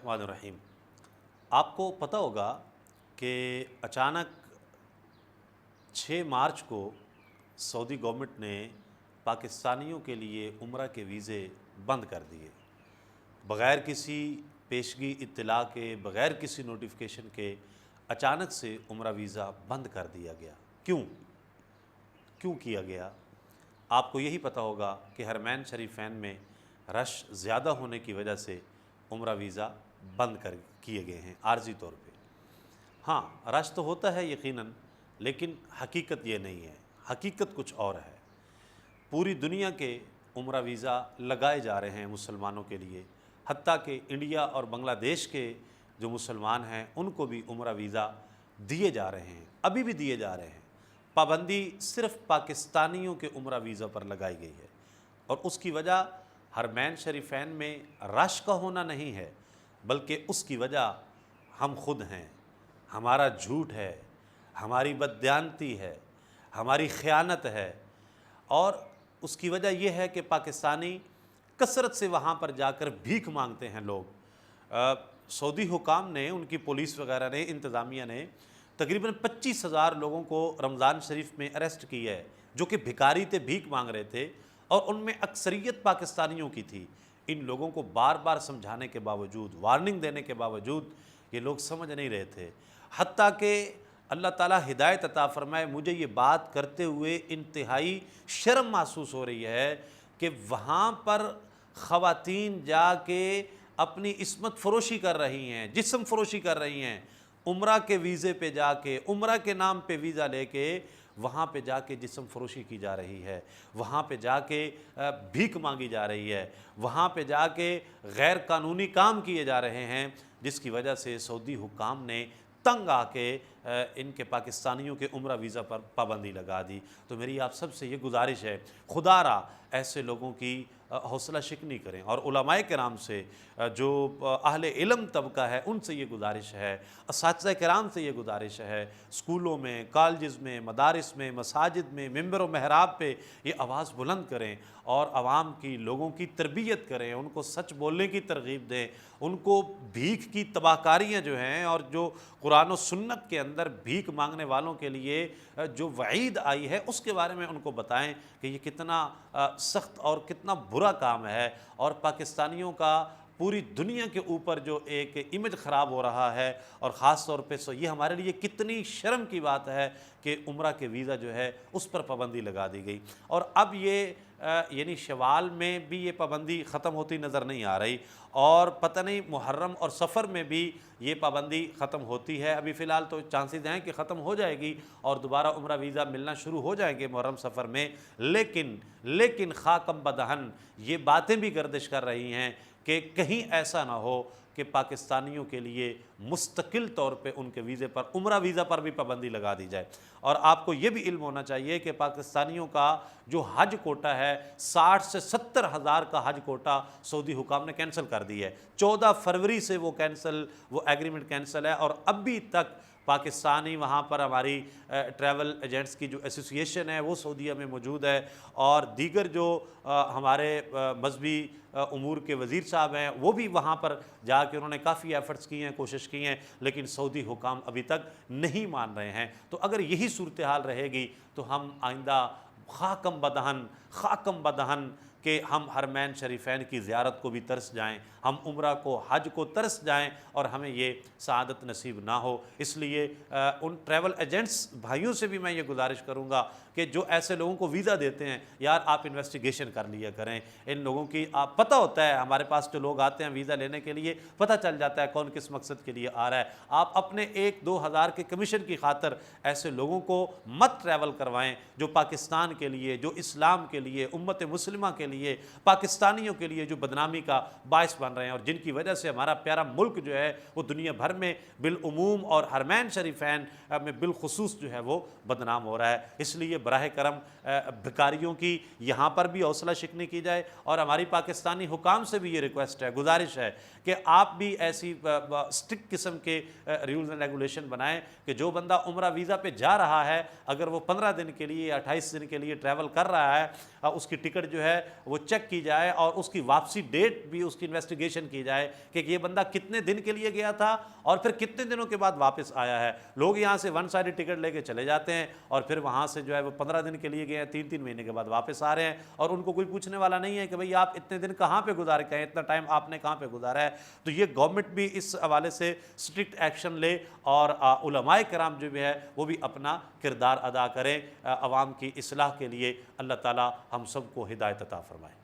الرحمن الرحیم۔ آپ کو پتہ ہوگا کہ اچانک 6 مارچ کو سعودی گورنمنٹ نے پاکستانیوں کے لیے عمرہ کے ویزے بند کر دیے، بغیر کسی پیشگی اطلاع کے، بغیر کسی نوٹیفیکیشن کے اچانک سے عمرہ ویزا بند کر دیا گیا۔ کیوں کیا گیا؟ آپ کو یہی پتہ ہوگا کہ حرمین شریفین میں رش زیادہ ہونے کی وجہ سے عمرہ ویزا بند کیے گئے ہیں عارضی طور پہ۔ ہاں، رش تو ہوتا ہے یقیناً، لیکن حقیقت یہ نہیں ہے، حقیقت کچھ اور ہے۔ پوری دنیا کے عمرہ ویزا لگائے جا رہے ہیں مسلمانوں کے لیے، حتیٰ کہ انڈیا اور بنگلہ دیش کے جو مسلمان ہیں ان کو بھی عمرہ ویزا دیے جا رہے ہیں، ابھی بھی دیے جا رہے ہیں۔ پابندی صرف پاکستانیوں کے عمرہ ویزا پر لگائی گئی ہے، اور اس کی وجہ حرمین شریفین میں رش کا ہونا نہیں ہے، بلکہ اس کی وجہ ہم خود ہیں، ہمارا جھوٹ ہے، ہماری بددیانتی ہے، ہماری خیانت ہے، اور اس کی وجہ یہ ہے کہ پاکستانی کثرت سے وہاں پر جا کر بھیک مانگتے ہیں لوگ۔ سعودی حکام نے، ان کی پولیس وغیرہ نے، انتظامیہ نے تقریباً 25,000 لوگوں کو رمضان شریف میں اریسٹ کیا ہے، جو کہ بھکاری تھے، بھیک مانگ رہے تھے، اور ان میں اکثریت پاکستانیوں کی تھی۔ ان لوگوں کو بار بار سمجھانے کے باوجود، وارننگ دینے کے باوجود یہ لوگ سمجھ نہیں رہے تھے، حتیٰ کہ اللہ تعالیٰ ہدایت عطا فرمائے، مجھے یہ بات کرتے ہوئے انتہائی شرم محسوس ہو رہی ہے کہ وہاں پر خواتین جا کے اپنی عصمت فروشی کر رہی ہیں، جسم فروشی کر رہی ہیں، عمرہ کے ویزے پہ جا کے، عمرہ کے نام پہ ویزا لے کے وہاں پہ جا کے جسم فروشی کی جا رہی ہے، وہاں پہ جا کے بھیک مانگی جا رہی ہے، وہاں پہ جا کے غیر قانونی کام کیے جا رہے ہیں، جس کی وجہ سے سعودی حکام نے تنگ آ کے ان کے پاکستانیوں کے عمرہ ویزا پر پابندی لگا دی۔ تو میری آپ سب سے یہ گزارش ہے، خدا را ایسے لوگوں کی حوصلہ شکنی کریں، اور علماء کرام سے، جو اہل علم طبقہ ہے، ان سے یہ گزارش ہے، اساتذہ کرام سے یہ گزارش ہے، اسکولوں میں، کالجز میں، مدارس میں، مساجد میں، ممبر و محراب پہ یہ آواز بلند کریں، اور عوام کی، لوگوں کی تربیت کریں، ان کو سچ بولنے کی ترغیب دیں، ان کو بھیک کی تباہ کاریاں جو ہیں، اور جو قرآن و سنت کے اندر بھیک مانگنے والوں کے لیے جو وعید آئی ہے، اس کے بارے میں ان کو بتائیں کہ یہ کتنا سخت اور کتنا برا کام ہے، اور پاکستانیوں کا پوری دنیا کے اوپر جو ایک امیج خراب ہو رہا ہے، اور خاص طور پہ یہ ہمارے لیے کتنی شرم کی بات ہے کہ عمرہ کے ویزا جو ہے اس پر پابندی لگا دی گئی۔ اور اب یہ یعنی شوال میں بھی یہ پابندی ختم ہوتی نظر نہیں آ رہی، اور پتہ نہیں محرم اور سفر میں بھی یہ پابندی ختم ہوتی ہے۔ ابھی فی الحال تو چانسز ہیں کہ ختم ہو جائے گی اور دوبارہ عمرہ ویزا ملنا شروع ہو جائیں گے محرم سفر میں، لیکن خاکم بدہن یہ باتیں بھی گردش کر رہی ہیں کہ کہیں ایسا نہ ہو کہ پاکستانیوں کے لیے مستقل طور پہ ان کے ویزے پر، عمرہ ویزا پر بھی پابندی لگا دی جائے۔ اور آپ کو یہ بھی علم ہونا چاہیے کہ پاکستانیوں کا جو حج کوٹا ہے، 60 سے 70 ہزار کا حج کوٹا سعودی حکام نے کینسل کر دی ہے۔ 14 فروری سے وہ ایگریمنٹ کینسل ہے، اور ابھی تک پاکستانی وہاں پر، ہماری ٹریول ایجنٹس کی جو ایسوسیشن ہے وہ سعودیہ میں موجود ہے، اور دیگر جو ہمارے مذہبی امور کے وزیر صاحب ہیں وہ بھی وہاں پر جا کے انہوں نے کافی ایفرٹس کی ہیں، کوشش کی ہیں، لیکن سعودی حکام ابھی تک نہیں مان رہے ہیں۔ تو اگر یہی صورتحال رہے گی تو ہم آئندہ خاکم بدہن کہ ہم حرمین شریفین کی زیارت کو بھی ترس جائیں، ہم عمرہ کو، حج کو ترس جائیں، اور ہمیں یہ سعادت نصیب نہ ہو۔ اس لیے ان ٹریول ایجنٹس بھائیوں سے بھی میں یہ گزارش کروں گا کہ جو ایسے لوگوں کو ویزا دیتے ہیں، یار آپ انویسٹیگیشن کر لیا کریں، ان لوگوں کی آپ پتہ ہوتا ہے، ہمارے پاس جو لوگ آتے ہیں ویزا لینے کے لیے پتہ چل جاتا ہے کون کس مقصد کے لیے آ رہا ہے۔ آپ اپنے 1-2 ہزار کے کمیشن کی خاطر ایسے لوگوں کو مت ٹریول کروائیں جو پاکستان کے لیے، جو اسلام کے لیے، امت مسلمہ کے لیے، پاکستانیوں کے لیے جو بدنامی کا باعث بن رہے ہیں، اور جن کی وجہ سے ہمارا پیارا ملک جو ہے وہ دنیا بھر میں بالعموم، اور حرمین شریفین میں بالخصوص جو ہے وہ بدنام ہو رہا ہے۔ اس لیے براہ کرم بھکاریوں کی یہاں پر بھی حوصلہ شکنی کی جائے، اور ہماری پاکستانی حکام سے بھی یہ ریکویسٹ ہے، گزارش ہے کہ آپ بھی ایسی اسٹرکٹ قسم کے رولز اینڈ ریگولیشن بنائیں کہ جو بندہ عمرہ ویزا پہ جا رہا ہے، اگر وہ 15 دن کے لیے یا 28 دن کے لیے ٹریول کر رہا ہے، اس کی ٹکٹ جو ہے وہ چیک کی جائے، اور اس کی واپسی ڈیٹ بھی اس کی انویسٹیگیشن کی جائے کہ یہ بندہ کتنے دن کے لیے گیا تھا اور پھر کتنے دنوں کے بعد واپس آیا ہے۔ لوگ یہاں سے ون سائیڈ ٹکٹ لے کے چلے جاتے ہیں اور پھر وہاں سے جو ہے وہ 15 دن کے لیے گئے ہیں، 3 مہینے کے بعد واپس آ رہے ہیں، اور ان کو کوئی پوچھنے والا نہیں ہے کہ بھئی آپ اتنے دن کہاں پہ گزار کے ہیں، اتنا ٹائم آپ نے کہاں پہ گزارا ہے۔ تو یہ گورنمنٹ بھی اس حوالے سے اسٹرکٹ ایکشن لے، اور علماء کرام جو بھی ہے وہ بھی اپنا کردار ادا کریں عوام کی اصلاح کے لیے۔ اللہ تعالی ہم سب کو ہدایت عطا فرمائے۔